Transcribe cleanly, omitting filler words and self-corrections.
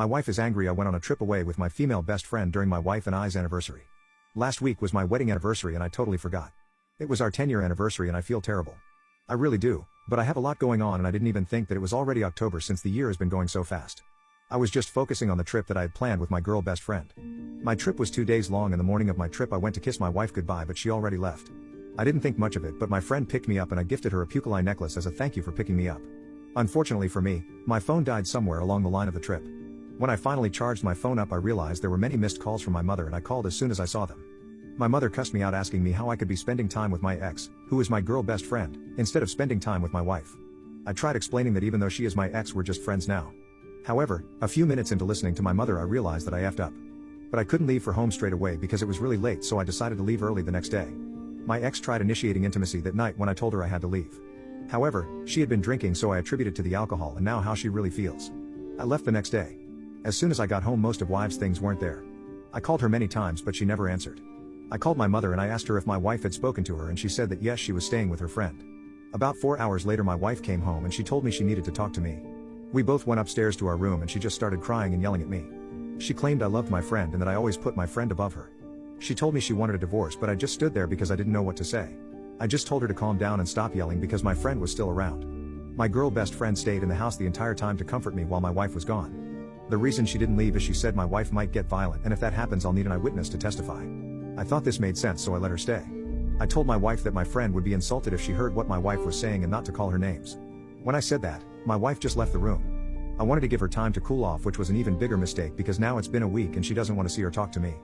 My wife is angry I went on a trip away with my female best friend during my wife and I's anniversary. Last week was my wedding anniversary and I totally forgot. It was our 10-year anniversary and I feel terrible. I really do, but I have a lot going on and I didn't even think that it was already October since the year has been going so fast. I was just focusing on the trip that I had planned with my girl best friend. My trip was 2 days long and the morning of my trip I went to kiss my wife goodbye but she already left. I didn't think much of it but my friend picked me up and I gifted her a pucali necklace as a thank you for picking me up. Unfortunately for me, my phone died somewhere along the line of the trip. When I finally charged my phone up I realized there were many missed calls from my mother and I called as soon as I saw them. My mother cussed me out asking me how I could be spending time with my ex, who is my girl best friend, instead of spending time with my wife. I tried explaining that even though she is my ex we're just friends now. However, a few minutes into listening to my mother I realized that I effed up. But I couldn't leave for home straight away because it was really late so I decided to leave early the next day. My ex tried initiating intimacy that night when I told her I had to leave. However, she had been drinking so I attributed to the alcohol and now how she really feels. I left the next day. As soon as I got home most of wife's things weren't there. I called her many times but she never answered. I called my mother and I asked her if my wife had spoken to her and she said that yes she was staying with her friend. About 4 hours later my wife came home and she told me she needed to talk to me. We both went upstairs to our room and she just started crying and yelling at me. She claimed I loved my friend and that I always put my friend above her. She told me she wanted a divorce but I just stood there because I didn't know what to say. I just told her to calm down and stop yelling because my friend was still around. My girl best friend stayed in the house the entire time to comfort me while my wife was gone. The reason she didn't leave is she said my wife might get violent and if that happens I'll need an eyewitness to testify. I thought this made sense so I let her stay. I told my wife that my friend would be insulted if she heard what my wife was saying and not to call her names. When I said that, my wife just left the room. I wanted to give her time to cool off which was an even bigger mistake because now it's been a week and she doesn't want to see or talk to me.